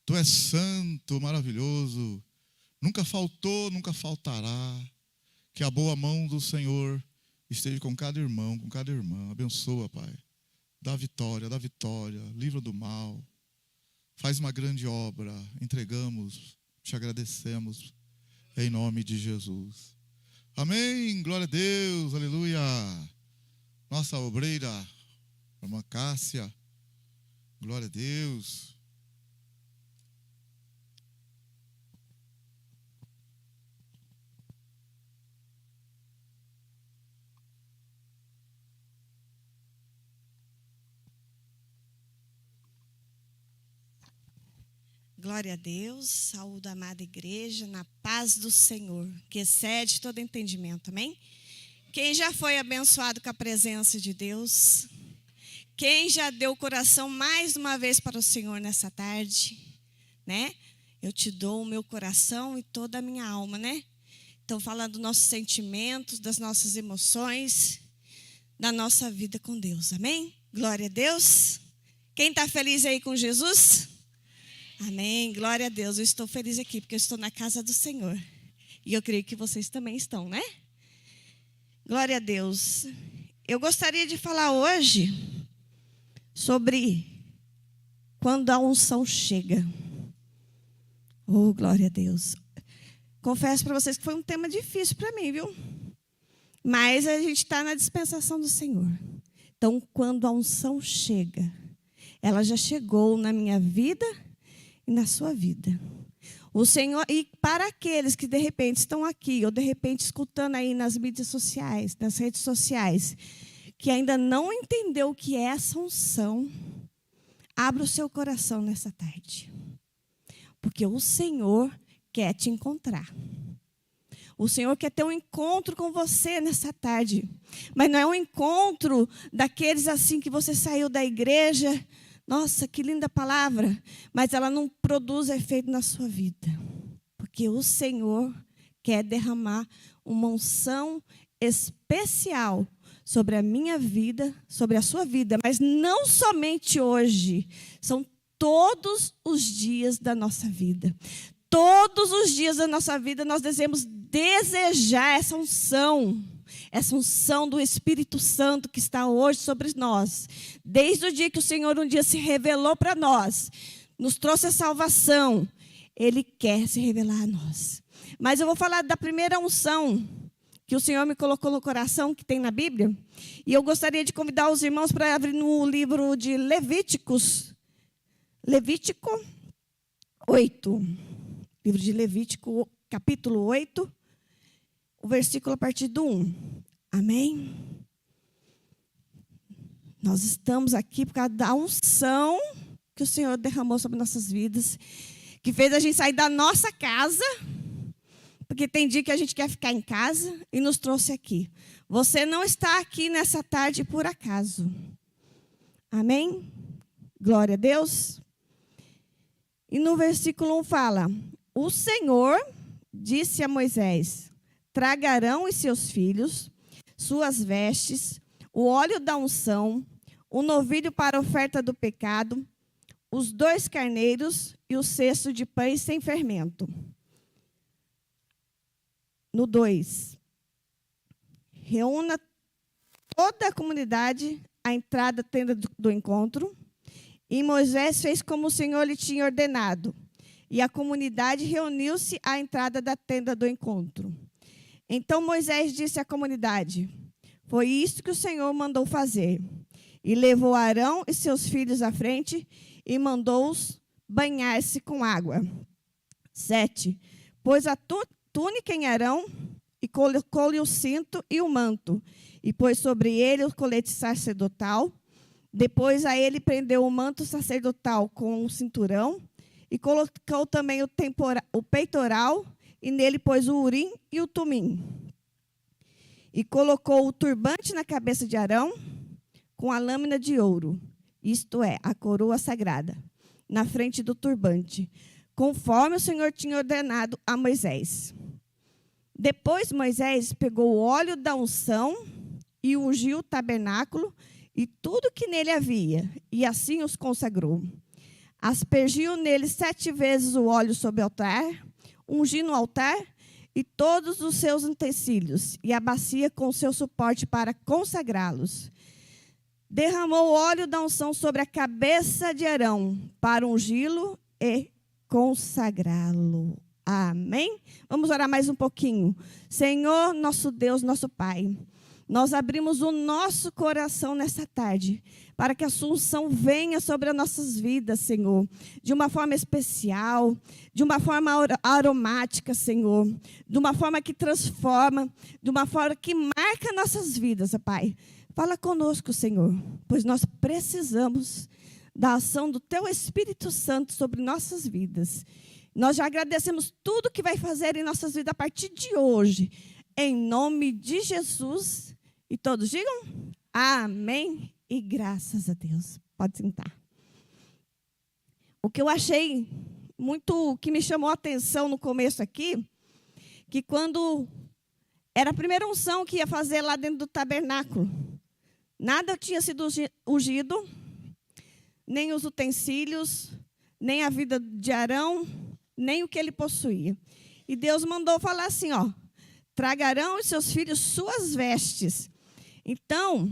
Tu és santo, maravilhoso. Nunca faltou, nunca faltará. Que a boa mão do Senhor esteja com cada irmão, com cada irmã. Abençoa, Pai. Dá vitória, livra do mal. Faz uma grande obra. Entregamos, te agradecemos. Em nome de Jesus. Amém. Glória a Deus. Aleluia. Nossa obreira, a irmã Cássia. Glória a Deus. Glória a Deus, saúde a amada igreja, na paz do Senhor, que excede todo entendimento, amém? Quem já foi abençoado com a presença de Deus? Quem já deu o coração mais uma vez para o Senhor nessa tarde? Né? Eu te dou o meu coração e toda a minha alma, né? Então, falando dos nossos sentimentos, das nossas emoções, da nossa vida com Deus, amém? Glória a Deus. Quem está feliz aí com Jesus? Amém, glória a Deus. Eu estou feliz aqui porque eu estou na casa do Senhor. E eu creio que vocês também estão, né? Glória a Deus. Eu gostaria de falar hoje sobre quando a unção chega. Oh, glória a Deus. Confesso para vocês que foi um tema difícil para mim, viu? Mas a gente está na dispensação do Senhor. Então, quando a unção chega, ela já chegou na minha vida e na sua vida. O Senhor, e para aqueles que de repente estão aqui, ou de repente escutando aí nas mídias sociais, nas redes sociais, que ainda não entendeu o que é essa unção, abra o seu coração nessa tarde. Porque o Senhor quer te encontrar. O Senhor quer ter um encontro com você nessa tarde. Mas não é um encontro daqueles assim que você saiu da igreja. Nossa, que linda palavra, mas ela não produz efeito na sua vida. Porque o Senhor quer derramar uma unção especial sobre a minha vida, sobre a sua vida, mas não somente hoje, são todos os dias da nossa vida. Todos os dias da nossa vida nós devemos desejar essa unção do Espírito Santo que está hoje sobre nós. Desde o dia que o Senhor um dia se revelou para nós, nos trouxe a salvação, Ele quer se revelar a nós. Mas eu vou falar da primeira unção que o Senhor me colocou no coração, que tem na Bíblia. E eu gostaria de convidar os irmãos para abrir no livro de Levítico 8. Livro de Levítico, capítulo 8. O versículo a partir do 1. Amém? Nós estamos aqui por causa da unção que o Senhor derramou sobre nossas vidas, que fez a gente sair da nossa casa, porque tem dia que a gente quer ficar em casa, e nos trouxe aqui. Você não está aqui nessa tarde por acaso. Amém? Glória a Deus. E no versículo 1 fala: o Senhor disse a Moisés: traga Arão e seus filhos, suas vestes, o óleo da unção, o novilho para a oferta do pecado, os 2 carneiros e o cesto de pães sem fermento. No 2, reúna toda a comunidade à entrada da tenda do encontro. E Moisés fez como o Senhor lhe tinha ordenado. E a comunidade reuniu-se à entrada da tenda do encontro. Então Moisés disse à comunidade: foi isso que o Senhor mandou fazer. E levou Arão e seus filhos à frente e mandou-os banhar-se com água. 7. Pôs a túnica em Arão e colocou-lhe o cinto e o manto. E pôs sobre ele o colete sacerdotal. Depois a ele prendeu o manto sacerdotal com o cinturão. E colocou também o peitoral, e nele pôs o urim e o tumim. E colocou o turbante na cabeça de Arão, com a lâmina de ouro, isto é, a coroa sagrada, na frente do turbante, conforme o Senhor tinha ordenado a Moisés. Depois Moisés pegou o óleo da unção e ungiu o tabernáculo e tudo que nele havia, e assim os consagrou. Aspergiu nele 7 vezes o óleo sobre o altar, ungindo o altar e todos os seus utensílios, e a bacia com seu suporte para consagrá-los. Derramou o óleo da unção sobre a cabeça de Arão, para ungí-lo e consagrá-lo. Amém? Vamos orar mais um pouquinho. Senhor, nosso Deus, nosso Pai, nós abrimos o nosso coração nessa tarde, para que a sua unção venha sobre as nossas vidas, Senhor, de uma forma especial, de uma forma aromática, Senhor, de uma forma que transforma, de uma forma que marca nossas vidas, Pai. Fala conosco, Senhor, pois nós precisamos da ação do Teu Espírito Santo sobre nossas vidas. Nós já agradecemos tudo que vai fazer em nossas vidas a partir de hoje, em nome de Jesus. E todos digam amém e graças a Deus. Pode sentar. O que eu achei muito, que me chamou a atenção no começo aqui, que quando era a primeira unção que ia fazer lá dentro do tabernáculo, nada tinha sido ungido, nem os utensílios, nem a vida de Arão, nem o que ele possuía. E Deus mandou falar assim, ó, tragarão os seus filhos suas vestes. Então,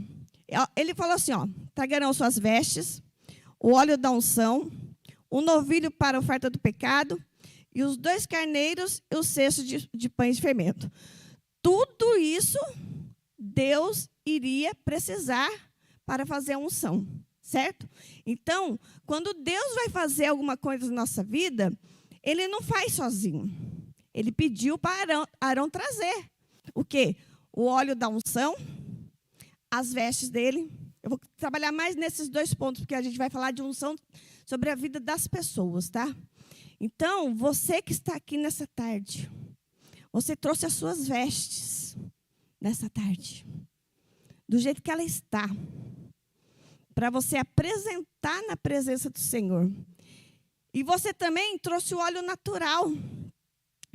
ele falou assim, ó, tragarão suas vestes, o óleo da unção, o novilho para a oferta do pecado, e os 2 carneiros e o cesto de pães de fermento. Tudo isso Deus iria precisar para fazer a unção, certo? Então, quando Deus vai fazer alguma coisa na nossa vida, Ele não faz sozinho. Ele pediu para Arão trazer o quê? O óleo da unção, as vestes dele. Eu vou trabalhar mais nesses 2 pontos, porque a gente vai falar de unção sobre a vida das pessoas, tá? Então, você que está aqui nessa tarde, você trouxe as suas vestes nessa tarde, do jeito que ela está, para você apresentar na presença do Senhor. E você também trouxe o óleo natural,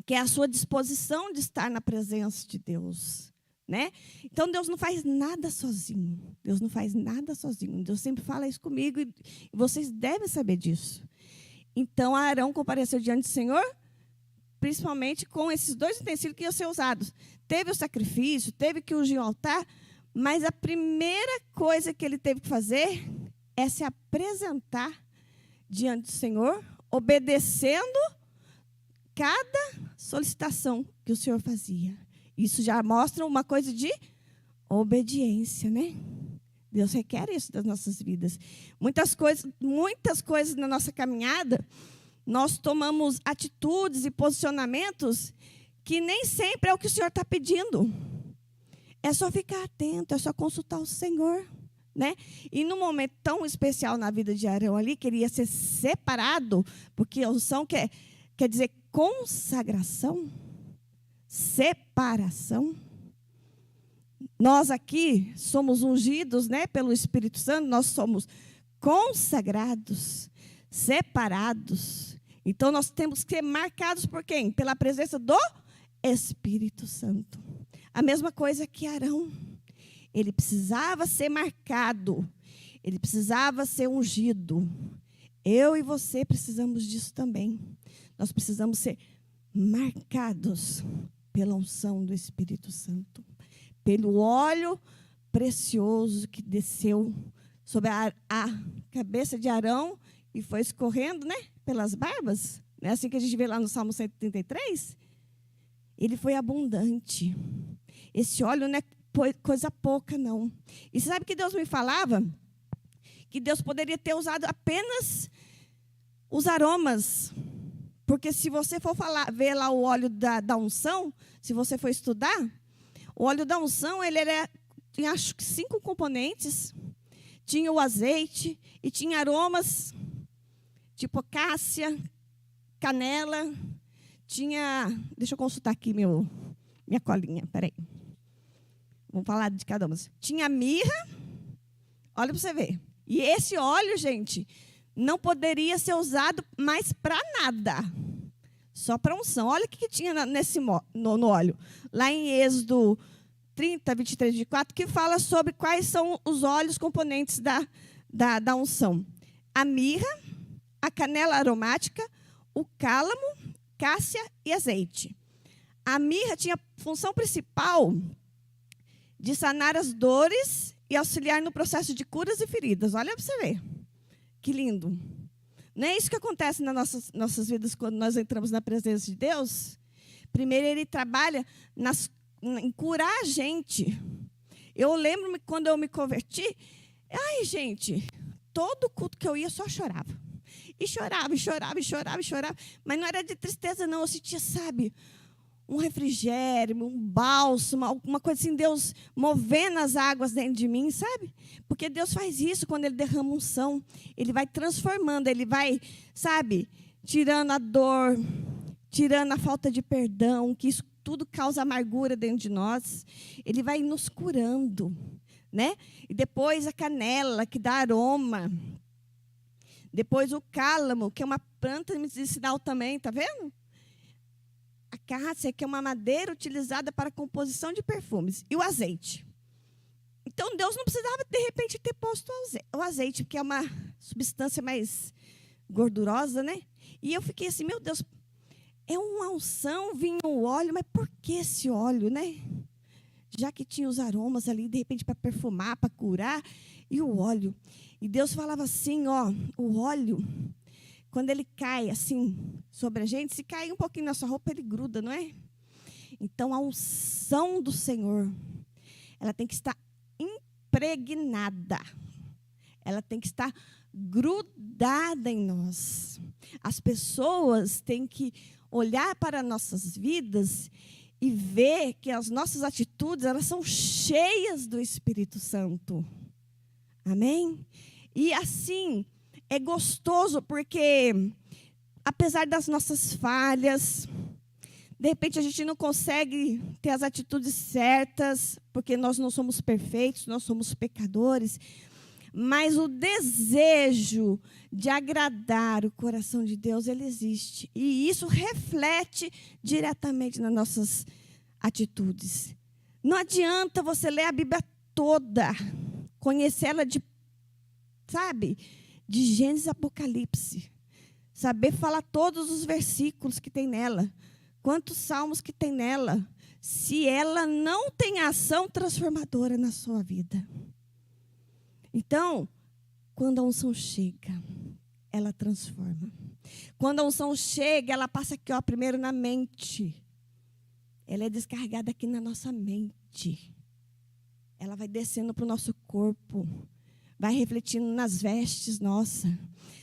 que é a sua disposição de estar na presença de Deus, né? Então, Deus não faz nada sozinho. Deus não faz nada sozinho. Deus sempre fala isso comigo e vocês devem saber disso. Então, Arão compareceu diante do Senhor, principalmente com esses 2 utensílios que iam ser usados. Teve o sacrifício, teve que ungir o altar, mas a primeira coisa que ele teve que fazer é se apresentar diante do Senhor, obedecendo cada solicitação que o Senhor fazia. Isso já mostra uma coisa de obediência, né? Deus requer isso das nossas vidas. Muitas coisas na nossa caminhada, nós tomamos atitudes e posicionamentos que nem sempre é o que o Senhor está pedindo. É só ficar atento, é só consultar o Senhor, né? E num momento tão especial na vida de Arão ali, que ele ia ser separado, porque a unção quer dizer consagração, separação. Nós aqui somos ungidos, né, pelo Espírito Santo, nós somos consagrados, separados. Então, nós temos que ser marcados por quem? Pela presença do Espírito Santo. A mesma coisa que Arão. Ele precisava ser marcado, ele precisava ser ungido. Eu e você precisamos disso também. Nós precisamos ser marcados pela unção do Espírito Santo, pelo óleo precioso que desceu sobre a cabeça de Arão e foi escorrendo, né, pelas barbas. Não é assim que a gente vê lá no Salmo 133? Ele foi abundante. Esse óleo não é coisa pouca, não. E sabe que Deus me falava? Que Deus poderia ter usado apenas os aromas. Porque se você for ver lá o óleo da unção, se você for estudar, o óleo da unção, ele tinha acho que 5 componentes. Tinha o azeite e tinha aromas, tipo cássia, canela. Tinha, deixa eu consultar aqui minha colinha, peraí. Vamos falar de cada uma. Tinha mirra, olha para você ver. E esse óleo, gente, não poderia ser usado mais para nada. Só para unção. Olha o que tinha no óleo. Lá em Êxodo 30, 23, 24, que fala sobre quais são os óleos componentes da unção. A mirra, a canela aromática, o cálamo, cássia e azeite. A mirra tinha a função principal de sanar as dores e auxiliar no processo de curas e feridas. Olha para você ver. Que lindo. Não é isso que acontece nas nossas vidas quando nós entramos na presença de Deus? Primeiro, Ele trabalha em curar a gente. Eu lembro-me quando eu me converti, ai, gente, todo culto que eu ia só chorava. E chorava, e chorava, e chorava, e chorava. Mas não era de tristeza, não. Eu sentia, sabe, um refrigério, um bálsamo, alguma coisa assim, Deus movendo as águas dentro de mim, sabe? Porque Deus faz isso quando Ele derrama unção. Ele vai transformando, Ele vai, sabe, tirando a dor, tirando a falta de perdão, que isso tudo causa amargura dentro de nós. Ele vai nos curando, né? E depois a canela, que dá aroma. Depois o cálamo, que é uma planta medicinal também, tá vendo? A cássia, que é uma madeira utilizada para a composição de perfumes. E o azeite. Então, Deus não precisava, de repente, ter posto o azeite, porque é uma substância mais gordurosa, né? E eu fiquei assim, meu Deus, é uma unção, vinha o óleo, mas por que esse óleo, né? Já que tinha os aromas ali, de repente, para perfumar, para curar, e o óleo. E Deus falava assim, ó, o óleo, quando ele cai assim sobre a gente, se cair um pouquinho na sua roupa, ele gruda, não é? Então, a unção do Senhor, ela tem que estar impregnada. Ela tem que estar grudada em nós. As pessoas têm que olhar para nossas vidas e ver que as nossas atitudes, elas são cheias do Espírito Santo. Amém? E assim, é gostoso porque, apesar das nossas falhas, de repente a gente não consegue ter as atitudes certas, porque nós não somos perfeitos, nós somos pecadores, mas o desejo de agradar o coração de Deus, ele existe. E isso reflete diretamente nas nossas atitudes. Não adianta você ler a Bíblia toda, conhecer ela de Gênesis a Apocalipse, saber falar todos os versículos que tem nela, quantos salmos que tem nela, se ela não tem ação transformadora na sua vida. Então, quando a unção chega, ela transforma. Quando a unção chega, ela passa aqui, ó, primeiro na mente. Ela é descarregada aqui na nossa mente. Ela vai descendo para o nosso corpo, vai refletindo nas vestes nossas.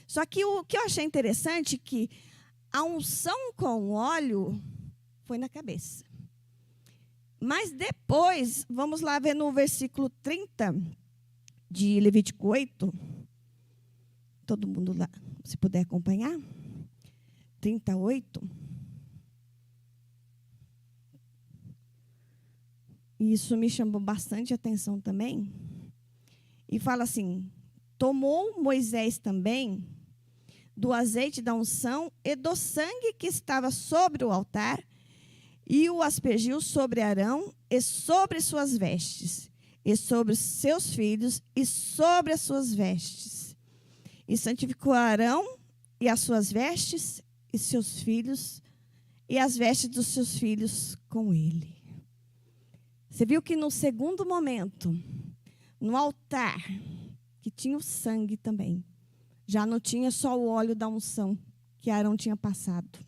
Só que o que eu achei interessante é que a unção com óleo foi na cabeça. Mas depois, vamos lá ver no versículo 30 de Levítico 8. Todo mundo lá, se puder acompanhar. 38. Isso me chamou bastante atenção também. E fala assim: tomou Moisés também do azeite da unção e do sangue que estava sobre o altar, e o aspergiu sobre Arão e sobre suas vestes, e sobre os seus filhos e sobre as suas vestes. E santificou Arão e as suas vestes e seus filhos e as vestes dos seus filhos com ele. Você viu que no segundo momento, no altar, que tinha o sangue também, já não tinha só o óleo da unção que Arão tinha passado.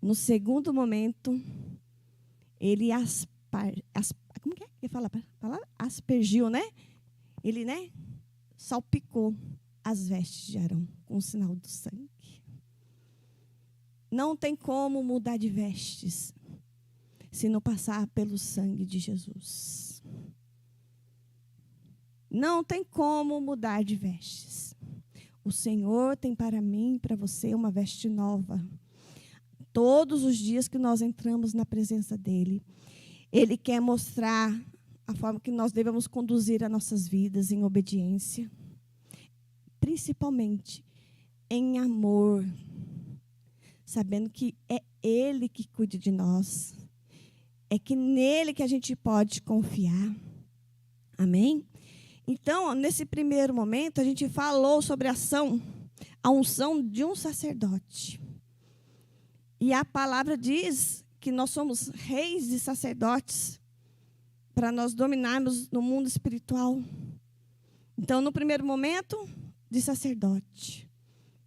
No segundo momento, ele como que é que fala? Aspergiu, né? Ele, né, salpicou as vestes de Arão com o sinal do sangue. Não tem como mudar de vestes se não passar pelo sangue de Jesus. Não tem como mudar de vestes. O Senhor tem para mim e para você uma veste nova. Todos os dias que nós entramos na presença dEle, Ele quer mostrar a forma que nós devemos conduzir as nossas vidas em obediência, principalmente em amor, sabendo que é Ele que cuida de nós, é que nele que a gente pode confiar. Amém? Então, nesse primeiro momento, a gente falou sobre a ação a unção de um sacerdote. E a palavra diz que nós somos reis e sacerdotes para nós dominarmos no mundo espiritual. Então, no primeiro momento, de sacerdote,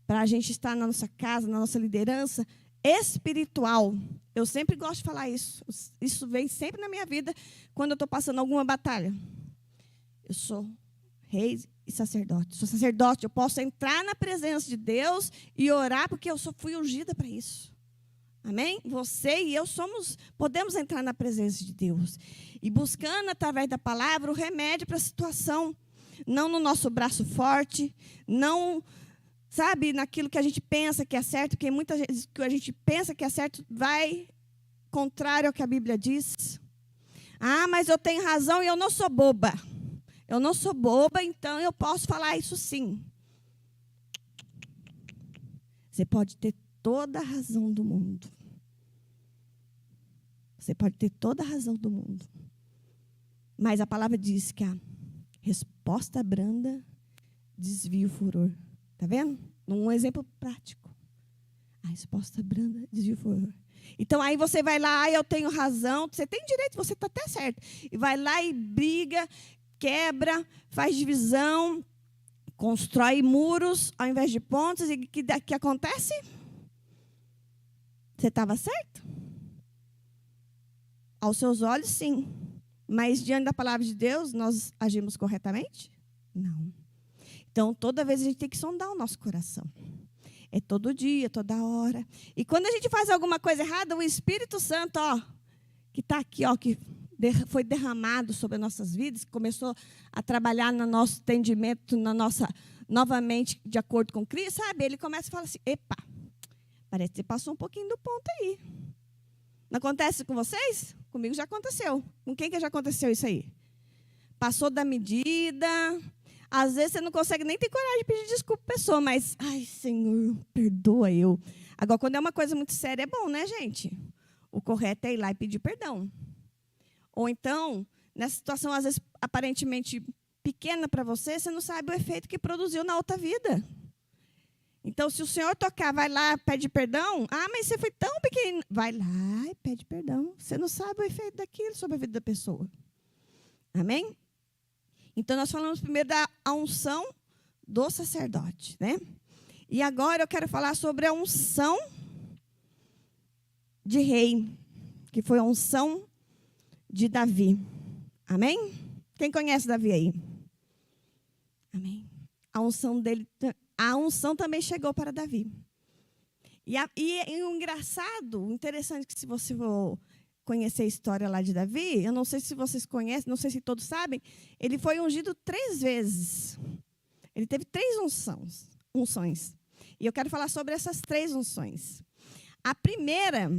para a gente estar na nossa casa, na nossa liderança espiritual. Eu sempre gosto de falar isso. Isso vem sempre na minha vida quando eu estou passando alguma batalha. Eu sou rei e sacerdote. Sou sacerdote, eu posso entrar na presença de Deus e orar porque eu fui ungida para isso. Amém? Você e eu podemos entrar na presença de Deus. E buscando, através da palavra, o remédio para a situação. Não no nosso braço forte, não, sabe, naquilo que a gente pensa que é certo, porque muitas vezes que a gente pensa que é certo vai contrário ao que a Bíblia diz. Ah, mas eu tenho razão e eu não sou boba. Eu não sou boba, então eu posso falar isso sim. Você pode ter toda a razão do mundo. Você pode ter toda a razão do mundo. Mas a palavra diz que a resposta branda desvia o furor. Está vendo? Um exemplo prático. A resposta branda desvia o furor. Então, aí você vai lá, eu tenho razão, você tem direito, você está até certo. E vai lá e briga, quebra, faz divisão, constrói muros ao invés de pontes. E o que acontece? Você estava certo? Aos seus olhos, sim. Mas diante da palavra de Deus, nós agimos corretamente? Não. Então, toda vez a gente tem que sondar o nosso coração. É todo dia, toda hora. E quando a gente faz alguma coisa errada, o Espírito Santo, que está aqui, que foi derramado sobre as nossas vidas, começou a trabalhar no nosso entendimento, novamente, de acordo com Cristo, sabe? Ele começa a falar assim, epa, parece que você passou um pouquinho do ponto aí. Não acontece com vocês? Comigo já aconteceu. Com quem que já aconteceu isso aí? Passou da medida. Às vezes você não consegue nem ter coragem de pedir desculpa à pessoa, mas, ai, Senhor, perdoa eu. Agora, quando é uma coisa muito séria, é bom, né, gente? O correto é ir lá e pedir perdão. Ou então, nessa situação, às vezes, aparentemente pequena para você, você não sabe o efeito que produziu na outra vida. Então, se o Senhor tocar, vai lá, pede perdão. Ah, mas você foi tão pequeno. Vai lá e pede perdão. Você não sabe o efeito daquilo sobre a vida da pessoa. Amém? Então, nós falamos primeiro da unção do sacerdote, né? E agora eu quero falar sobre a unção de rei, que foi a unção de Davi. Amém? Quem conhece Davi aí? Amém. A unção também chegou para Davi. E o engraçado, o interessante, que se você for conhecer a história lá de Davi, eu não sei se vocês conhecem, não sei se todos sabem, ele foi ungido 3 vezes. Ele teve 3 unções. E eu quero falar sobre essas 3 unções. A primeira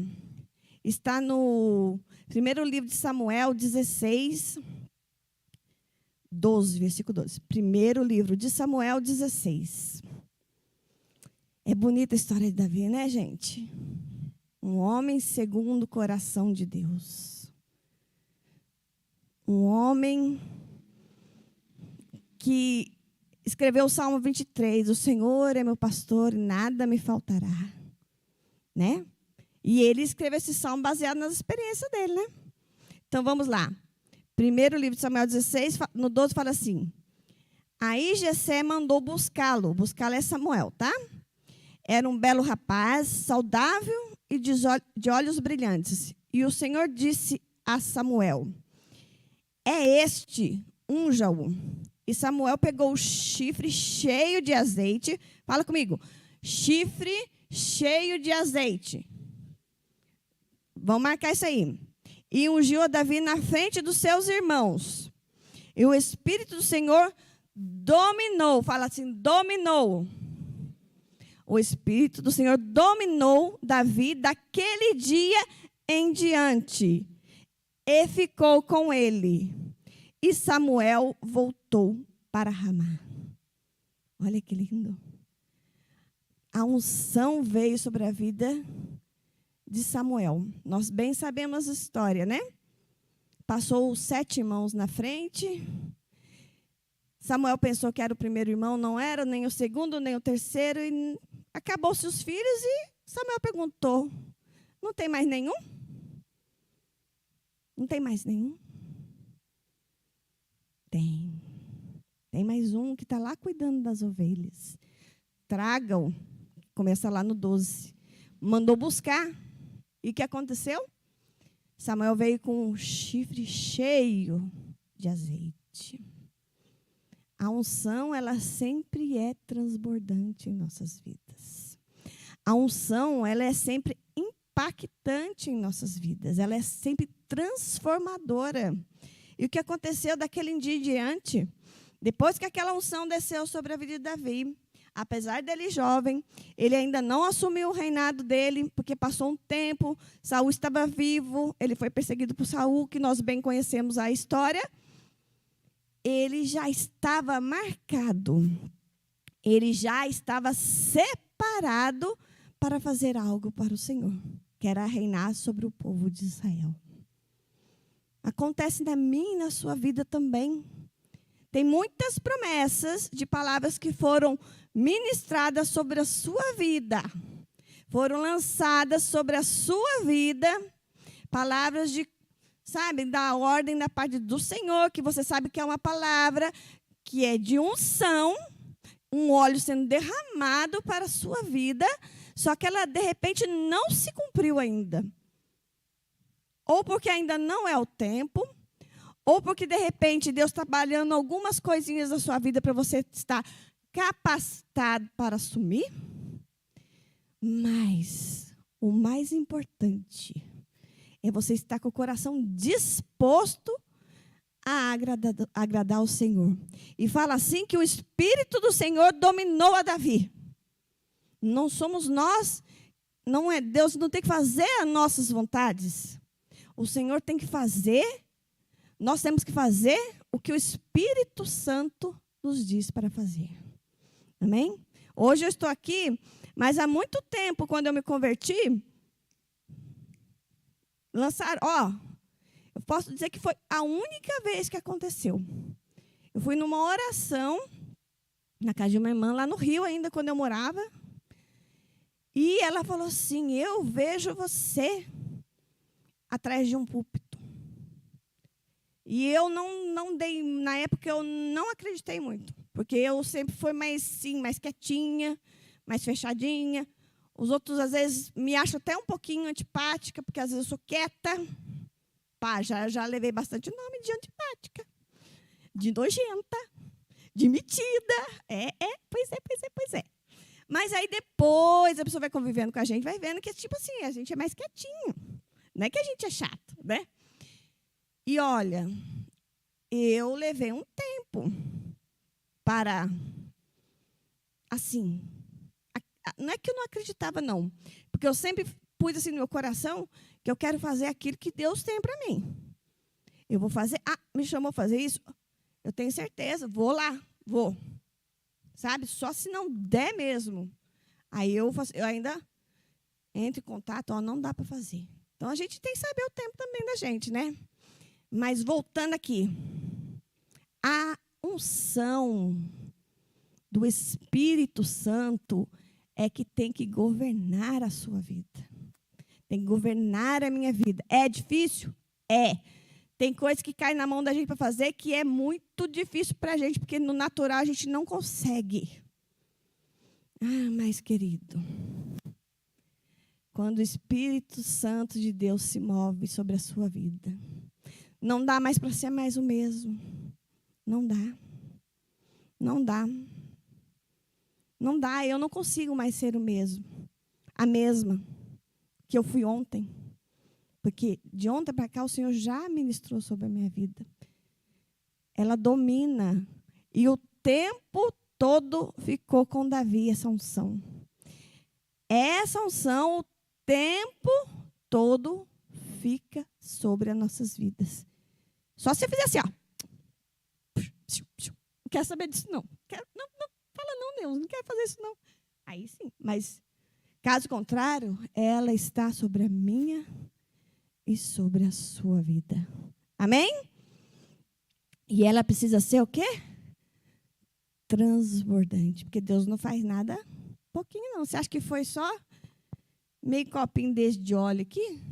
está no primeiro livro de Samuel 16, 12, versículo 12. Primeiro livro de Samuel 16. É bonita a história de Davi, né, gente? Um homem segundo o coração de Deus. Um homem que escreveu o Salmo 23. O Senhor é meu pastor e nada me faltará. Né? E ele escreveu esse salmo baseado nas experiências dele, né? Então, vamos lá. Primeiro livro de Samuel 16, no 12, fala assim. Aí Jessé mandou buscá-lo. Buscá-lo é Samuel, tá? Era um belo rapaz, saudável e de olhos brilhantes. E o Senhor disse a Samuel, é este, unja-o. E Samuel pegou o chifre cheio de azeite. Fala comigo. Chifre cheio de azeite. Vamos marcar isso aí. E ungiu a Davi na frente dos seus irmãos. E o Espírito do Senhor dominou. Fala assim, dominou. O Espírito do Senhor dominou Davi daquele dia em diante. E ficou com ele. E Samuel voltou para Ramá. Olha que lindo. A unção veio sobre a vida de Samuel. Nós bem sabemos a história, né? Passou os 7 irmãos na frente. Samuel pensou que era o primeiro irmão, não era, nem o segundo, nem o terceiro, e acabou-se os filhos, e Samuel perguntou, não tem mais nenhum? Não tem mais nenhum? Tem. Tem mais um que está lá cuidando das ovelhas. Tragam. Começa lá no 12. Mandou buscar. E o que aconteceu? Samuel veio com um chifre cheio de azeite. A unção, ela sempre é transbordante em nossas vidas. A unção, ela é sempre impactante em nossas vidas. Ela é sempre transformadora. E o que aconteceu daquele dia em diante, depois que aquela unção desceu sobre a vida de Davi, apesar dele jovem, ele ainda não assumiu o reinado dele, porque passou um tempo, Saul estava vivo, ele foi perseguido por Saul, que nós bem conhecemos a história. Ele já estava marcado, ele já estava separado para fazer algo para o Senhor, que era reinar sobre o povo de Israel. Acontece na minha e na sua vida também. Tem muitas promessas de palavras que foram ministradas sobre a sua vida, foram lançadas sobre a sua vida, palavras de, sabe, da ordem da parte do Senhor, que você sabe que é uma palavra que é de unção, um óleo sendo derramado para a sua vida, só que ela, de repente, não se cumpriu ainda. Ou porque ainda não é o tempo, ou porque, de repente, Deus está trabalhando algumas coisinhas da sua vida para você estar capacitado para assumir. Mas o mais importante é você estar com o coração disposto a agradar ao Senhor. E fala assim que o Espírito do Senhor dominou a Davi. Não somos nós, não é Deus, não tem que fazer as nossas vontades. O Senhor tem que fazer, nós temos que fazer o que o Espírito Santo nos diz para fazer. Amém? Hoje eu estou aqui, mas há muito tempo, quando eu me converti, lançaram, eu posso dizer que foi a única vez que aconteceu. Eu fui numa oração, na casa de uma irmã, lá no Rio ainda, quando eu morava, e ela falou assim, eu vejo você atrás de um púlpito. E eu não dei, na época eu não acreditei muito, porque eu sempre fui mais quietinha, mais fechadinha. Os outros, às vezes, me acham até um pouquinho antipática, porque às vezes eu sou quieta. Pá, já levei bastante nome de antipática, de nojenta, de metida. Pois é. Mas aí depois a pessoa vai convivendo com a gente, vai vendo que, tipo assim, a gente é mais quietinho. Não é que a gente é chato, né? E olha, eu levei um tempo para, assim, não é que eu não acreditava, não. Porque eu sempre pus assim no meu coração que eu quero fazer aquilo que Deus tem para mim. Eu vou fazer, me chamou a fazer isso? Eu tenho certeza, vou lá, vou. Sabe? Só se não der mesmo. Aí eu ainda entro em contato, não dá para fazer. Então, a gente tem que saber o tempo também da gente, né? Mas, voltando aqui. A unção do Espírito Santo é que tem que governar a sua vida. Tem que governar a minha vida. É difícil? É. Tem coisa que cai na mão da gente para fazer que é muito difícil para a gente, porque no natural a gente não consegue. Mas, querido, quando o Espírito Santo de Deus se move sobre a sua vida, não dá mais para ser mais o mesmo. Não dá. Não dá. Não dá, eu não consigo mais ser o mesmo. A mesma que eu fui ontem. Porque de ontem para cá o Senhor já ministrou sobre a minha vida. Ela domina. E o tempo todo ficou com Davi essa unção. Essa unção, o tempo todo fica sobre as nossas vidas. Só se você fizer assim, Não quero saber disso, não. Não fala não, Deus, não quero fazer isso, não. Aí sim, mas caso contrário, ela está sobre a minha e sobre a sua vida. Amém? E ela precisa ser o quê? transbordante. Porque Deus não faz nada pouquinho, não. Você acha que foi só meio copinho desse de óleo aqui?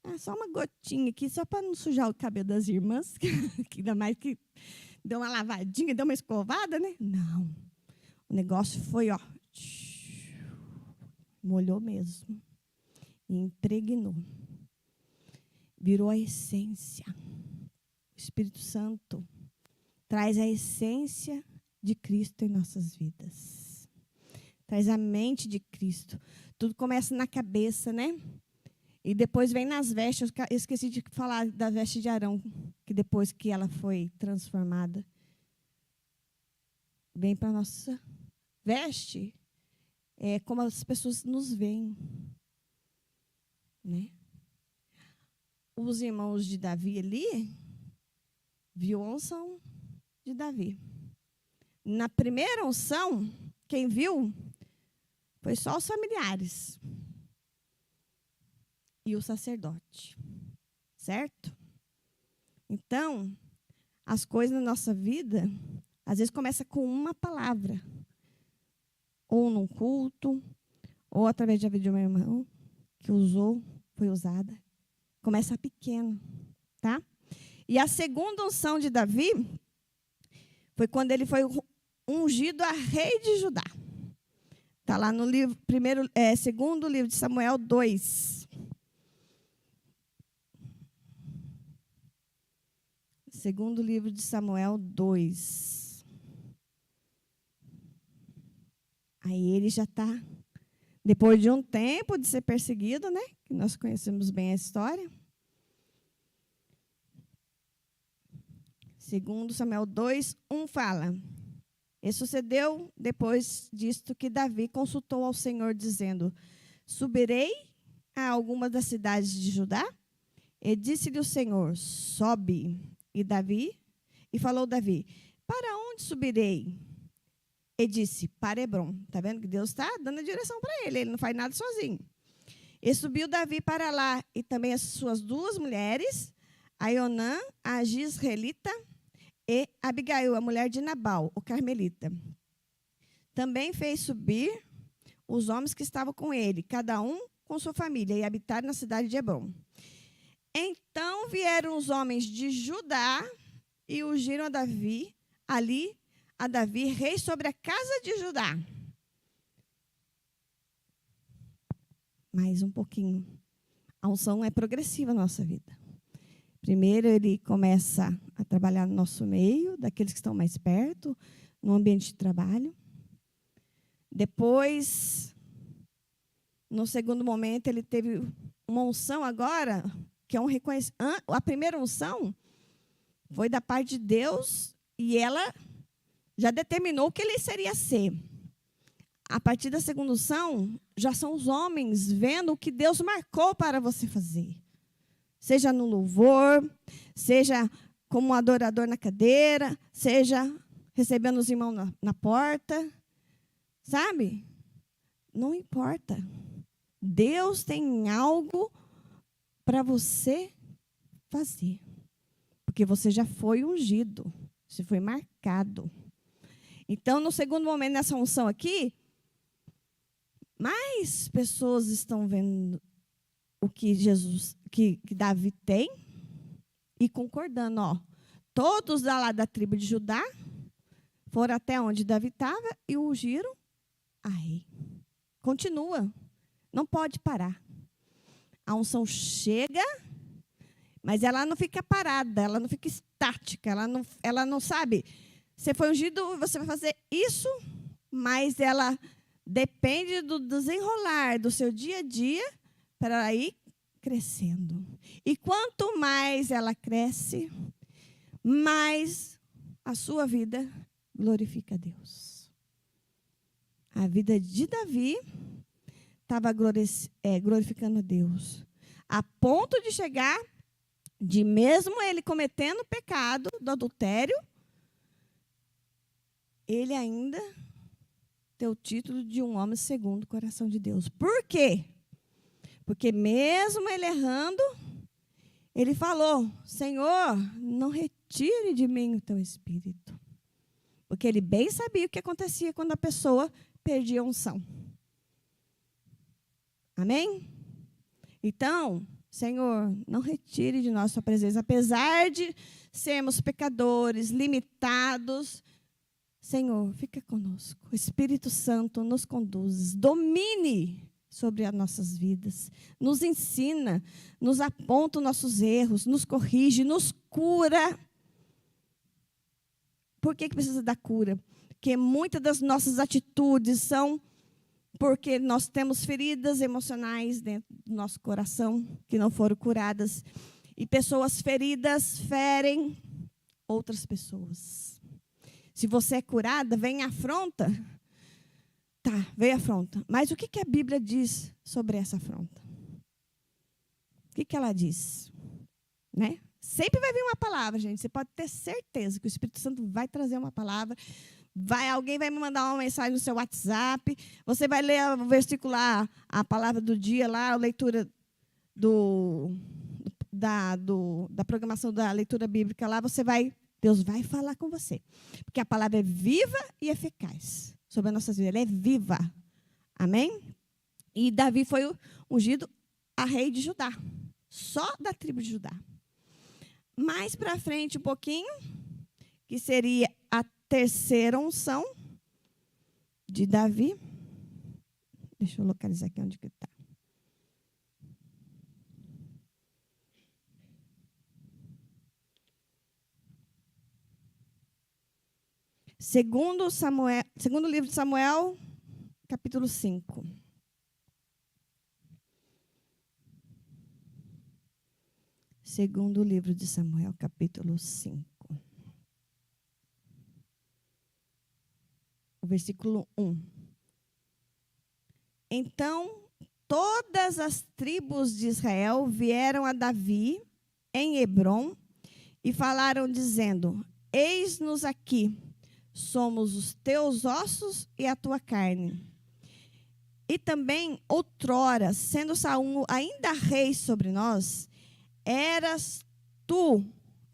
É só uma gotinha aqui, só para não sujar o cabelo das irmãs, que ainda mais que deu uma lavadinha, deu uma escovada, né? Não. O negócio foi, ó, molhou mesmo. E impregnou. Virou a essência. O Espírito Santo traz a essência de Cristo em nossas vidas. Traz a mente de Cristo. Tudo começa na cabeça, né? E depois vem nas vestes. Eu esqueci de falar da veste de Arão, que depois que ela foi transformada, vem para a nossa veste. É como as pessoas nos veem. Né? Os irmãos de Davi ali viu a unção de Davi. Na primeira unção, quem viu foi só os familiares e o sacerdote, certo? Então, as coisas na nossa vida, às vezes começa com uma palavra, ou num culto, ou através da vida de um irmão que usou, foi usada. Começa pequeno, tá? E a segunda unção de Davi foi quando ele foi ungido a rei de Judá. Está lá no livro, segundo livro de Samuel 2. Segundo livro de Samuel 2. Aí ele já está, depois de um tempo de ser perseguido, né? Que nós conhecemos bem a história. Segundo Samuel 2, 1 fala: E sucedeu depois disto que Davi consultou ao Senhor, dizendo: Subirei a alguma das cidades de Judá? E disse-lhe o Senhor: Sobe. E falou Davi: Para onde subirei? E disse: Para Hebrom. Está vendo que Deus está dando a direção para ele, ele não faz nada sozinho. E subiu Davi para lá, e também as suas duas mulheres, a Ionã, a Gisraelita, e Abigail, a mulher de Nabal, o carmelita. Também fez subir os homens que estavam com ele, cada um com sua família, e habitaram na cidade de Hebrom. Então vieram os homens de Judá e ungiram a Davi, rei sobre a casa de Judá. Mais um pouquinho. A unção é progressiva na nossa vida. Primeiro, ele começa a trabalhar no nosso meio, daqueles que estão mais perto, no ambiente de trabalho. Depois, no segundo momento, ele teve uma unção agora, que é um reconhecimento. A primeira unção foi da parte de Deus e ela já determinou o que ele seria ser. A partir da segunda unção, já são os homens vendo o que Deus marcou para você fazer. Seja no louvor, seja como um adorador na cadeira, seja recebendo os irmãos na porta. Sabe? Não importa. Deus tem algo para você fazer. Porque você já foi ungido. Você foi marcado. Então, no segundo momento, nessa unção aqui, mais pessoas estão vendo o que que Davi tem e concordando. Ó, todos lá da tribo de Judá foram até onde Davi estava e o ungiram a rei. Continua. Não pode parar. A unção chega, mas ela não fica parada, ela não fica estática, ela não sabe. Você foi ungido, você vai fazer isso, mas ela depende do desenrolar do seu dia a dia para ela ir crescendo. E quanto mais ela cresce, mais a sua vida glorifica a Deus. A vida de Davi estava glorificando a Deus, a ponto de chegar, de mesmo ele cometendo o pecado do adultério, ele ainda ter o título de um homem segundo o coração de Deus. Por quê? Porque mesmo ele errando, ele falou: Senhor, não retire de mim o teu espírito. Porque ele bem sabia o que acontecia quando a pessoa perdia a unção. Amém? Então, Senhor, não retire de nós sua presença. Apesar de sermos pecadores, limitados, Senhor, fica conosco. O Espírito Santo nos conduz. Domine sobre as nossas vidas. Nos ensina, nos aponta os nossos erros, nos corrige, nos cura. Por que precisa da cura? Porque muitas das nossas atitudes são porque nós temos feridas emocionais dentro do nosso coração que não foram curadas. E pessoas feridas ferem outras pessoas. Se você é curada, vem afronta. Tá, vem afronta. Mas o que a Bíblia diz sobre essa afronta? O que ela diz? Né? Sempre vai vir uma palavra, gente. Você pode ter certeza que o Espírito Santo vai trazer uma palavra. Alguém vai me mandar uma mensagem no seu WhatsApp. Você vai ler o versículo lá, a palavra do dia, lá, a leitura da programação da leitura bíblica lá. Deus vai falar com você. Porque a palavra é viva e eficaz sobre as nossas vidas. Ela é viva. Amém? E Davi foi ungido a rei de Judá. Só da tribo de Judá. Mais para frente um pouquinho, que seria a terceira unção de Davi. Deixa eu localizar aqui onde que está. Segundo livro de Samuel, capítulo 5. Segundo livro de Samuel, capítulo 5. O versículo 1. Então, todas as tribos de Israel vieram a Davi em Hebrom e falaram, dizendo: Eis-nos aqui, somos os teus ossos e a tua carne. E também, outrora, sendo Saul ainda rei sobre nós, eras tu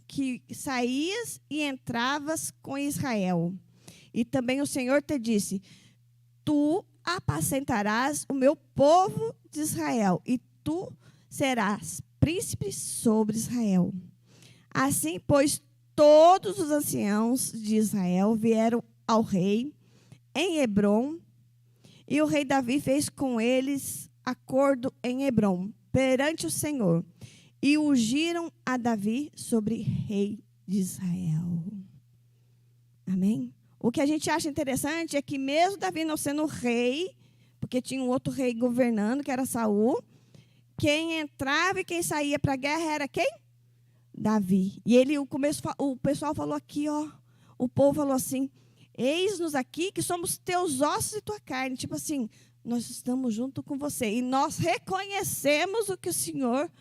que saías e entravas com Israel. E também o Senhor te disse: tu apacentarás o meu povo de Israel, e tu serás príncipe sobre Israel. Assim, pois, todos os anciãos de Israel vieram ao rei em Hebrom, e o rei Davi fez com eles acordo em Hebrom, perante o Senhor, e ungiram a Davi sobre rei de Israel. Amém? O que a gente acha interessante é que mesmo Davi não sendo rei, porque tinha um outro rei governando, que era Saul, quem entrava e quem saía para a guerra era quem? Davi. E o pessoal falou aqui, ó, o povo falou assim: eis-nos aqui que somos teus ossos e tua carne. Tipo assim, nós estamos junto com você. E nós reconhecemos o que o Senhor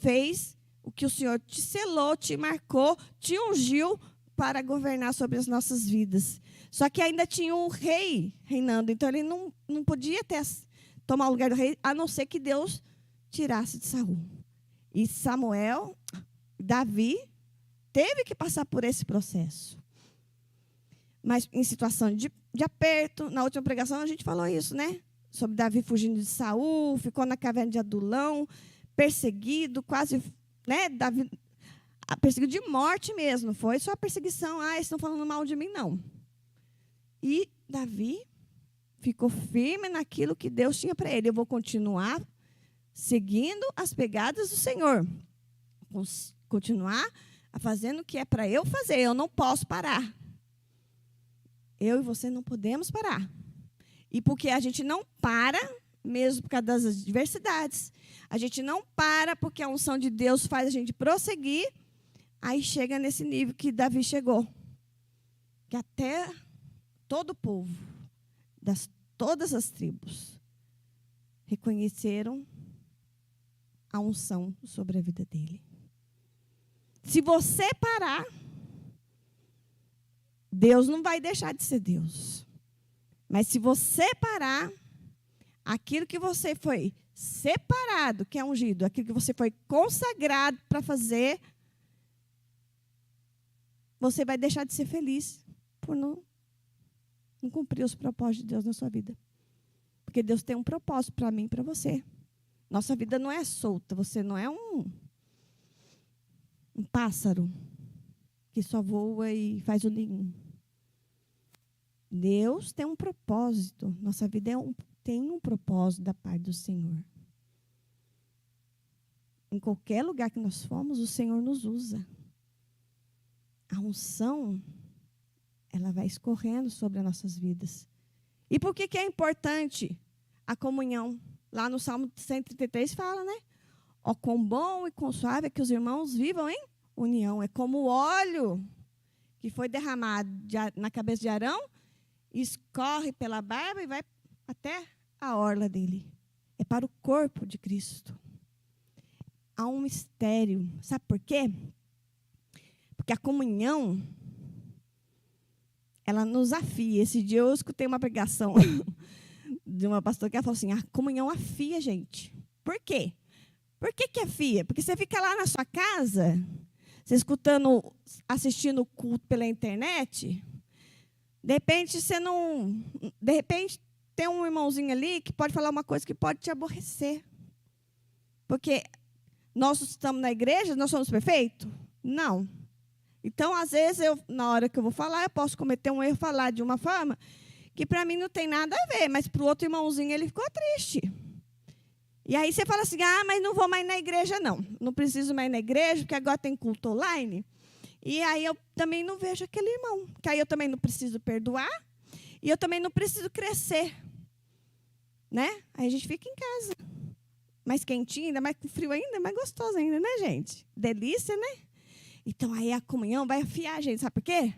fez, o que o Senhor te selou, te marcou, te ungiu para governar sobre as nossas vidas. Só que ainda tinha um rei reinando, então ele não podia tomar o lugar do rei, a não ser que Deus tirasse de Saul. E Davi teve que passar por esse processo. Mas em situação de aperto, na última pregação a gente falou isso, né? Sobre Davi fugindo de Saul, ficou na caverna de Adulão, perseguido, quase, né? Davi perseguido de morte mesmo, não foi só a perseguição, eles estão falando mal de mim, não. E Davi ficou firme naquilo que Deus tinha para ele. Eu vou continuar seguindo as pegadas do Senhor. Continuar fazendo o que é para eu fazer. Eu não posso parar. Eu e você não podemos parar. E porque a gente não para, mesmo por causa das adversidades, a gente não para porque a unção de Deus faz a gente prosseguir, aí chega nesse nível que Davi chegou. Que até todo o povo, todas as tribos, reconheceram a unção sobre a vida dele. Se você parar, Deus não vai deixar de ser Deus. Mas se você parar, aquilo que você foi separado, que é ungido, aquilo que você foi consagrado para fazer, você vai deixar de ser feliz. por não cumprir os propósitos de Deus na sua vida. Porque Deus tem um propósito para mim e para você. Nossa vida não é solta. Você não é um pássaro que só voa e faz o ninho. Deus tem um propósito. Nossa vida tem um propósito da parte do Senhor. Em qualquer lugar que nós formos, o Senhor nos usa. A unção, ela vai escorrendo sobre as nossas vidas. E por que é importante a comunhão? Lá no Salmo 133 fala, né? Ó, quão bom e quão suave é que os irmãos vivam em união. É como o óleo que foi derramado na cabeça de Arão, escorre pela barba e vai até a orla dele. É para o corpo de Cristo. Há um mistério. Sabe por quê? Porque a comunhão, ela nos afia. Esse dia eu escutei uma pregação de uma pastora que ela falou assim, a comunhão afia, gente. Por quê? Por que afia? Porque você fica lá na sua casa, você assistindo o culto pela internet, de repente tem um irmãozinho ali que pode falar uma coisa que pode te aborrecer. Porque nós estamos na igreja, nós somos perfeitos? Não. Então, às vezes, na hora que eu vou falar, eu posso cometer um erro, falar de uma forma que para mim não tem nada a ver, mas para o outro irmãozinho ele ficou triste. E aí você fala assim, mas não vou mais na igreja, não. Não preciso mais ir na igreja, porque agora tem culto online. E aí eu também não vejo aquele irmão. Que aí eu também não preciso perdoar e eu também não preciso crescer. Né? Aí a gente fica em casa. Mais quentinho, ainda mais com frio ainda, mais gostoso ainda, né, gente? Delícia, né? Então, aí a comunhão vai afiar a gente. Sabe por quê?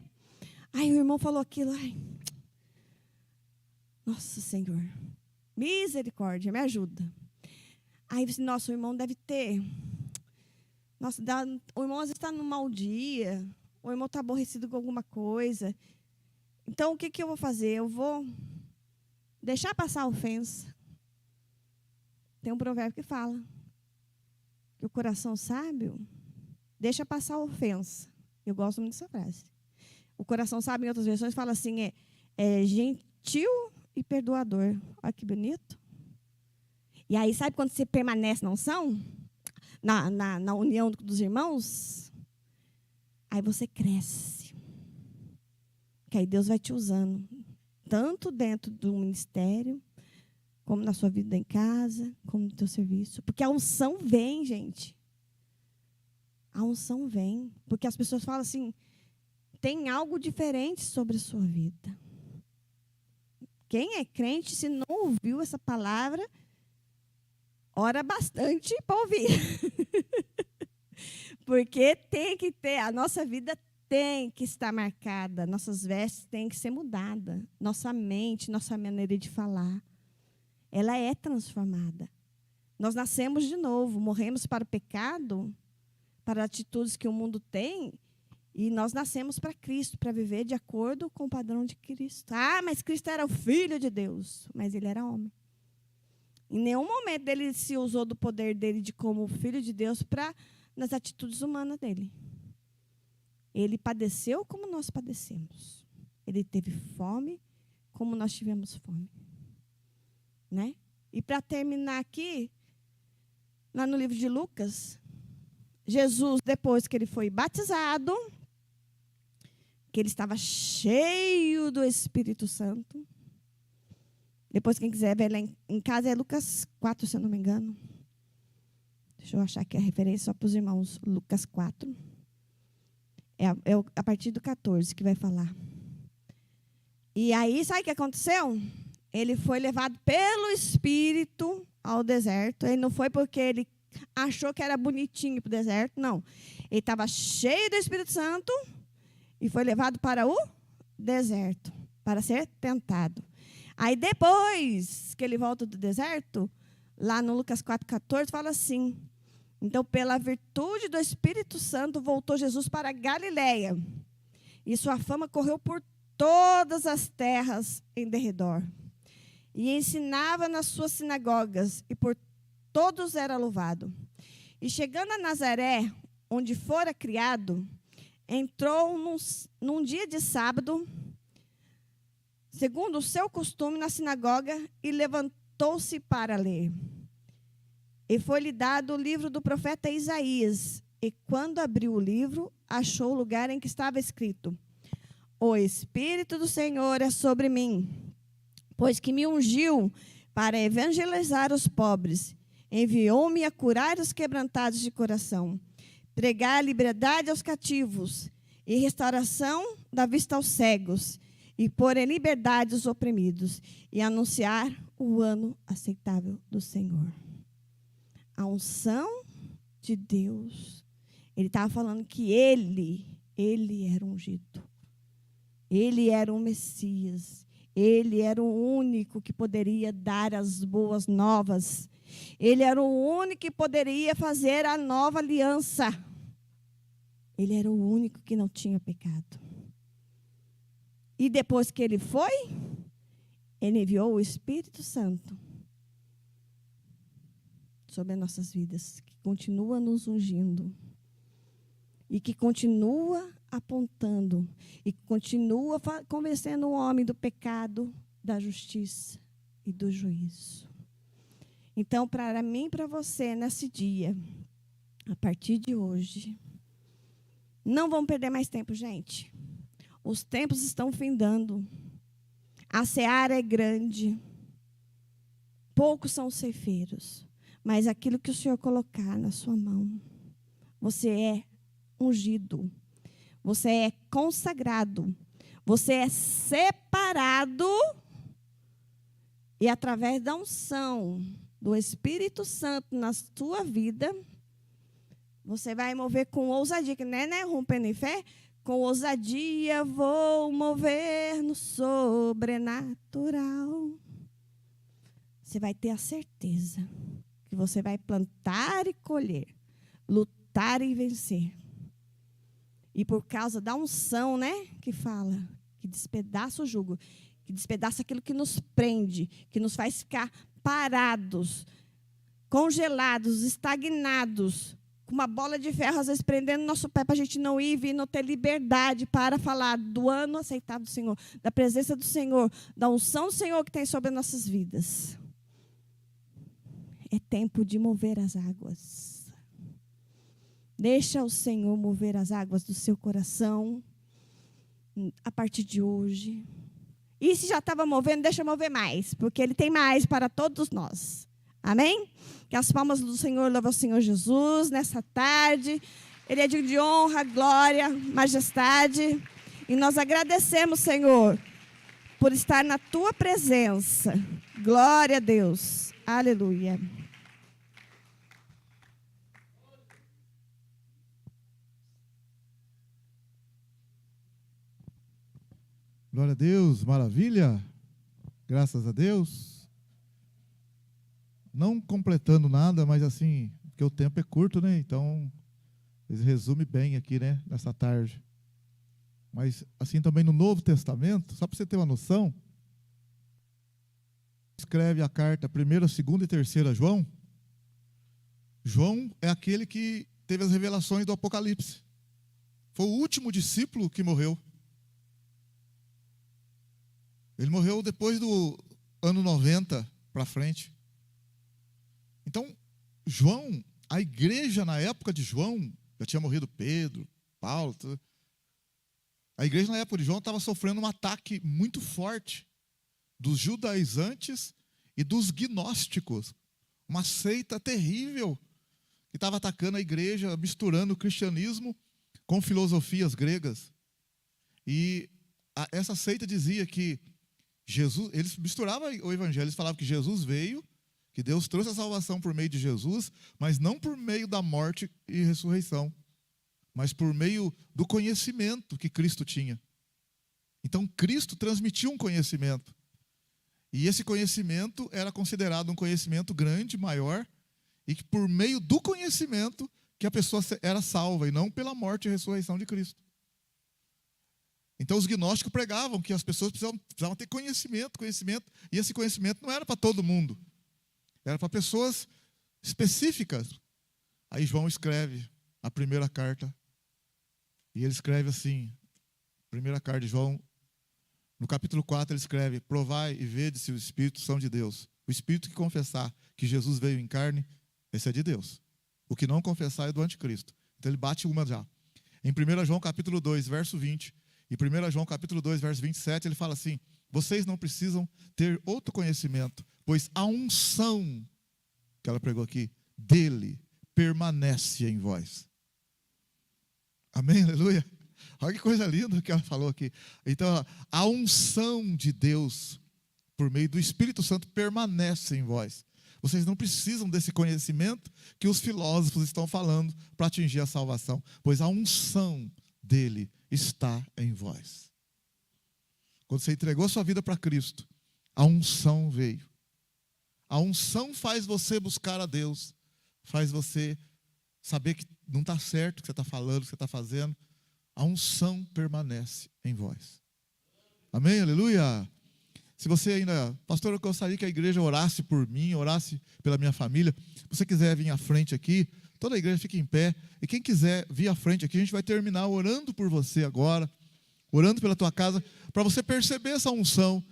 Aí o irmão falou aquilo. Nossa, Senhor. Misericórdia, me ajuda. Aí, nossa, o irmão deve ter... Nossa, o irmão às vezes está num mau dia. O irmão está aborrecido com alguma coisa. Então, o que eu vou fazer? Eu vou deixar passar a ofensa. Tem um provérbio que fala que o coração sábio deixa passar a ofensa. Eu gosto muito dessa frase. O coração sábio, em outras versões, fala assim, é gentil e perdoador. Olha que bonito. E aí, sabe quando você permanece na unção? Na união dos irmãos? Aí você cresce. Que aí Deus vai te usando. Tanto dentro do ministério, como na sua vida em casa, como no teu serviço. Porque a unção vem, gente. A unção vem. Porque as pessoas falam assim, tem algo diferente sobre a sua vida. Quem é crente, se não ouviu essa palavra, ora bastante para ouvir. Porque tem que ter, a nossa vida tem que estar marcada, nossas vestes têm que ser mudadas, nossa mente, nossa maneira de falar, ela é transformada. Nós nascemos de novo, morremos para o pecado, para atitudes que o mundo tem, e nós nascemos para Cristo, para viver de acordo com o padrão de Cristo. Mas Cristo era o Filho de Deus, mas ele era homem. Em nenhum momento ele se usou do poder dele de como Filho de Deus nas atitudes humanas dele. Ele padeceu como nós padecemos. Ele teve fome como nós tivemos fome. Né? E para terminar aqui, lá no livro de Lucas, Jesus, depois que ele foi batizado, que ele estava cheio do Espírito Santo. Depois, quem quiser ver lá em casa, é Lucas 4, se eu não me engano. Deixa eu achar aqui a referência só para os irmãos. Lucas 4. É a partir do 14 que vai falar. E aí, sabe o que aconteceu? Ele foi levado pelo Espírito ao deserto. Ele não foi porque ele achou que era bonitinho para o deserto, não. Ele estava cheio do Espírito Santo e foi levado para o deserto, para ser tentado. Aí, depois que ele volta do deserto, lá no Lucas 4,14, fala assim: então, pela virtude do Espírito Santo, voltou Jesus para a Galileia. E sua fama correu por todas as terras em derredor. E ensinava nas suas sinagogas, e por todos era louvado. E chegando a Nazaré, onde fora criado, entrou num dia de sábado segundo o seu costume, na sinagoga e levantou-se para ler. E foi-lhe dado o livro do profeta Isaías. E quando abriu o livro, achou o lugar em que estava escrito: O Espírito do Senhor é sobre mim, pois que me ungiu para evangelizar os pobres. Enviou-me a curar os quebrantados de coração, pregar a liberdade aos cativos e restauração da vista aos cegos, e pôr em liberdade os oprimidos, e anunciar o ano aceitável do Senhor. A unção de Deus. Ele estava falando que ele era ungido. Ele era o Messias. Ele era o único que poderia dar as boas novas. Ele era o único que poderia fazer a nova aliança. Ele era o único que não tinha pecado. E depois que ele foi, ele enviou o Espírito Santo sobre as nossas vidas, que continua nos ungindo. E que continua apontando. E que continua convencendo o homem do pecado, da justiça e do juízo. Então, para mim e para você, nesse dia, a partir de hoje, não vamos perder mais tempo, gente. Os tempos estão findando. A seara é grande. Poucos são os ceifeiros. Mas aquilo que o Senhor colocar na sua mão, você é ungido. Você é consagrado. Você é separado. E através da unção do Espírito Santo na sua vida, você vai mover com ousadia, que não é, né, rompendo em fé? Com ousadia vou mover no sobrenatural. Você vai ter a certeza que você vai plantar e colher, lutar e vencer. E por causa da unção, né, que fala, que despedaça o jugo, que despedaça aquilo que nos prende, que nos faz ficar parados, congelados, estagnados, com uma bola de ferro, às vezes, prendendo nosso pé para a gente não ir e vir, não ter liberdade para falar do ano aceitável do Senhor, da presença do Senhor, da unção do Senhor que tem sobre as nossas vidas. É tempo de mover as águas. Deixa o Senhor mover as águas do seu coração a partir de hoje. E se já estava movendo, deixa mover mais, porque Ele tem mais para todos nós. Amém? Que as palmas do Senhor louvam o Senhor Jesus nessa tarde. Ele é digno de honra, glória, majestade. E nós agradecemos, Senhor, por estar na Tua presença. Glória a Deus. Aleluia. Glória a Deus, maravilha. Graças a Deus. Não completando nada, mas assim, porque o tempo é curto, né? Então, eles resumem bem aqui, né? Nessa tarde. Mas assim também no Novo Testamento, só para você ter uma noção, escreve a carta 1ª, 2ª e 3ª João. João é aquele que teve as revelações do Apocalipse. Foi o último discípulo que morreu. Ele morreu depois do ano 90 para frente. Então, João, a igreja na época de João, já tinha morrido Pedro, Paulo, tudo. A igreja na época de João estava sofrendo um ataque muito forte dos judaizantes e dos gnósticos. Uma seita terrível que estava atacando a igreja, misturando o cristianismo com filosofias gregas. E essa seita dizia que Jesus, eles misturavam o evangelho, eles falavam que Jesus veio, que Deus trouxe a salvação por meio de Jesus, mas não por meio da morte e ressurreição, mas por meio do conhecimento que Cristo tinha. Então, Cristo transmitiu um conhecimento. E esse conhecimento era considerado um conhecimento grande, maior, e que por meio do conhecimento que a pessoa era salva, e não pela morte e ressurreição de Cristo. Então, os gnósticos pregavam que as pessoas precisavam ter conhecimento, e esse conhecimento não era para todo mundo. Era para pessoas específicas. Aí João escreve a primeira carta. E ele escreve assim, primeira carta de João, No capítulo 4 ele escreve: provai e vede se os espíritos são de Deus. O espírito que confessar que Jesus veio em carne, esse é de Deus. O que não confessar é do anticristo. Então ele bate uma já. Em 1 João capítulo 2, verso 20, e 1 João capítulo 2, verso 27, ele fala assim: vocês não precisam ter outro conhecimento, pois a unção, que ela pregou aqui, dele permanece em vós. Amém? Aleluia? Olha que coisa linda que ela falou aqui. Então, a unção de Deus, por meio do Espírito Santo, permanece em vós. Vocês não precisam desse conhecimento que os filósofos estão falando para atingir a salvação, pois a unção dele está em vós. Quando você entregou sua vida para Cristo, a unção veio. A unção faz você buscar a Deus, faz você saber que não está certo o que você está falando, o que você está fazendo. A unção permanece em vós. Amém? Aleluia! Se você ainda, pastor, eu gostaria que a igreja orasse por mim, orasse pela minha família. Se você quiser vir à frente aqui, toda a igreja fica em pé. E quem quiser vir à frente aqui, a gente vai terminar orando por você agora, orando pela tua casa, para você perceber essa unção.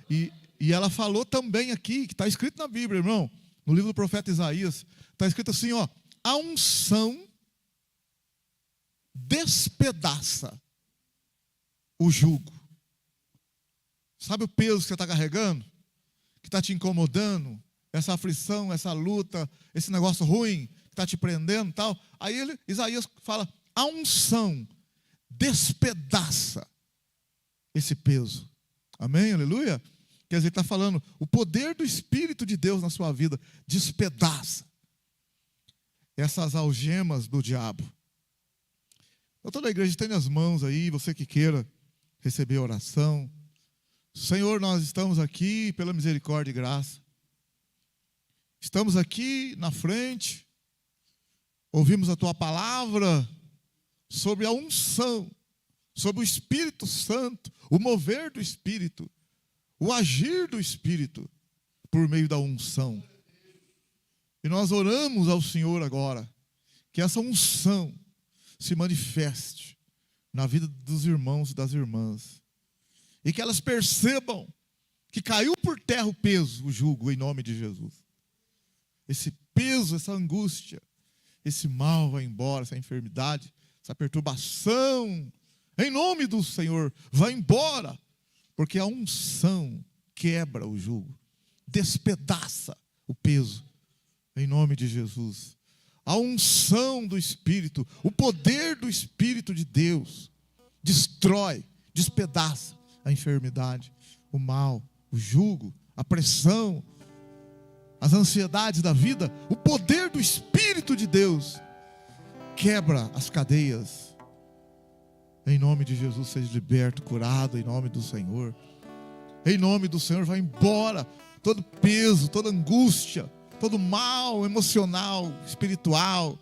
E ela falou também aqui, que está escrito na Bíblia, irmão, no livro do profeta Isaías, está escrito assim, ó: a unção despedaça o jugo. Sabe o peso que você está carregando? Que está te incomodando? Essa aflição, essa luta, esse negócio ruim que está te prendendo e tal. Aí Isaías fala: a unção despedaça esse peso. Amém? Aleluia? Quer dizer, está falando, o poder do Espírito de Deus na sua vida despedaça essas algemas do diabo. Então toda a igreja tem as mãos aí, você que queira receber oração. Senhor, nós estamos aqui pela misericórdia e graça. Estamos aqui na frente, ouvimos a Tua palavra sobre a unção, sobre o Espírito Santo, o mover do Espírito, o agir do Espírito por meio da unção. E nós oramos ao Senhor agora, que essa unção se manifeste na vida dos irmãos e das irmãs. E que elas percebam que caiu por terra o peso, o jugo, em nome de Jesus. Esse peso, essa angústia, esse mal vai embora, essa enfermidade, essa perturbação, em nome do Senhor, vai embora. Porque a unção quebra o jugo, despedaça o peso, em nome de Jesus. A unção do Espírito, o poder do Espírito de Deus, destrói, despedaça a enfermidade, o mal, o jugo, a pressão, as ansiedades da vida. O poder do Espírito de Deus quebra as cadeias. Em nome de Jesus, seja liberto, curado, em nome do Senhor. Em nome do Senhor, vai embora todo peso, toda angústia, todo mal emocional, espiritual,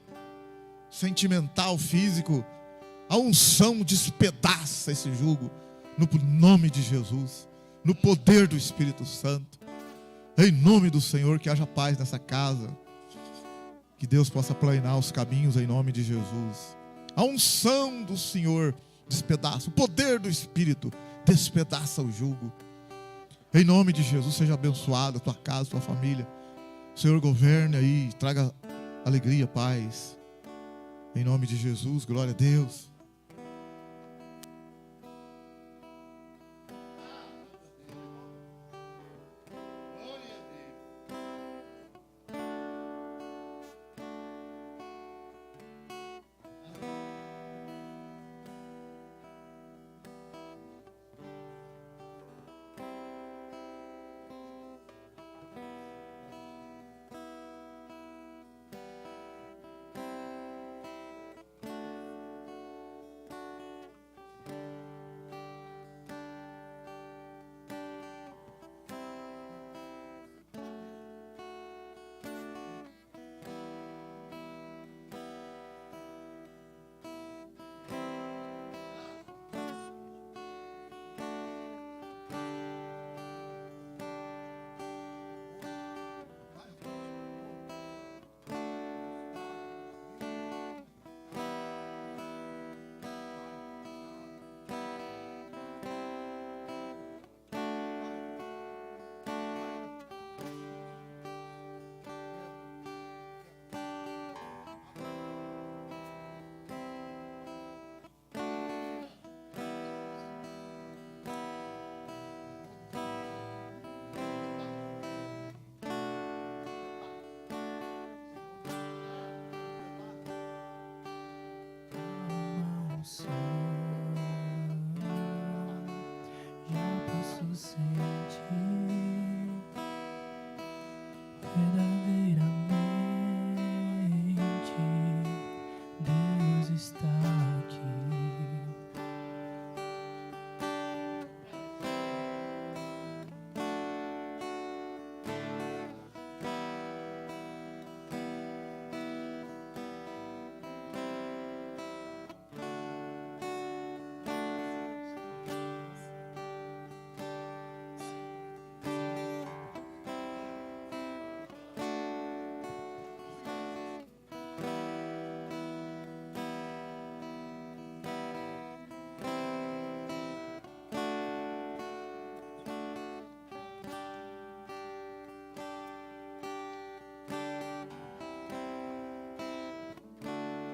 sentimental, físico. A unção despedaça esse jugo, no nome de Jesus, no poder do Espírito Santo. Em nome do Senhor, que haja paz nessa casa, que Deus possa planear os caminhos em nome de Jesus. A unção do Senhor despedaça, o poder do Espírito despedaça o jugo. Em nome de Jesus, seja abençoada a tua casa, a tua família. O Senhor governe aí, traga alegria, paz. Em nome de Jesus, glória a Deus.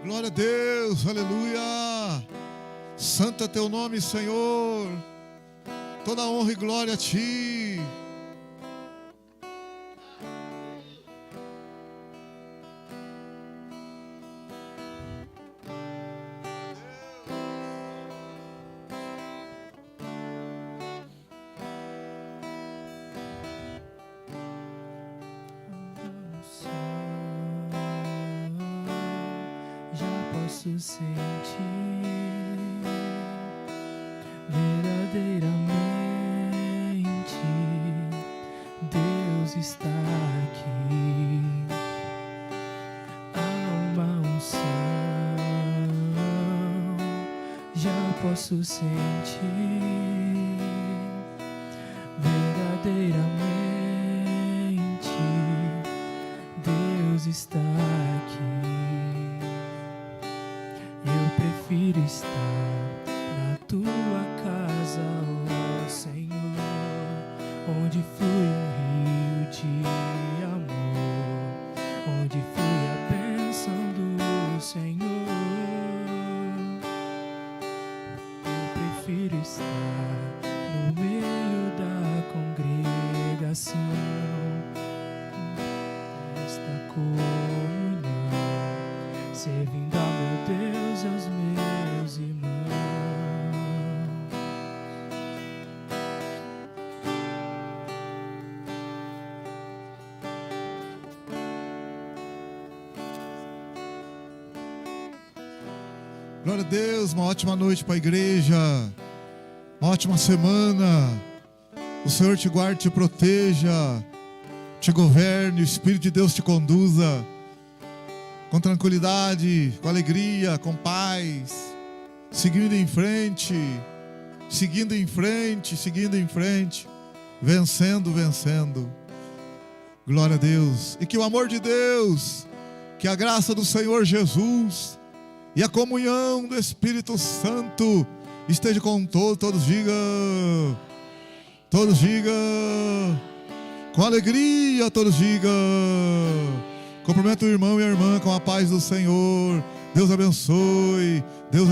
Glória a Deus, aleluia. Santo é teu nome, Senhor. Toda honra e glória a ti. Posso sentir verdadeiramente Deus está aqui. Há uma unção, já posso sentir verdadeiramente Deus está aqui. Eu prefiro estar na tua casa, ó Senhor, onde flui rio de amor, onde flui a bênção do Senhor. Eu prefiro estar no meio da congregação, nesta comunhão, servindo ao meu Deus e aos meus irmãos. Glória a Deus, uma ótima noite para a igreja, uma ótima semana. O Senhor te guarde, te proteja, te governe, o Espírito de Deus te conduza com tranquilidade, com alegria, com paz, seguindo em frente, vencendo. Glória a Deus. E que o amor de Deus, que a graça do Senhor Jesus e a comunhão do Espírito Santo esteja com todos digam, com alegria, todos digam. Cumprimento o irmão e a irmã com a paz do Senhor. Deus abençoe. Deus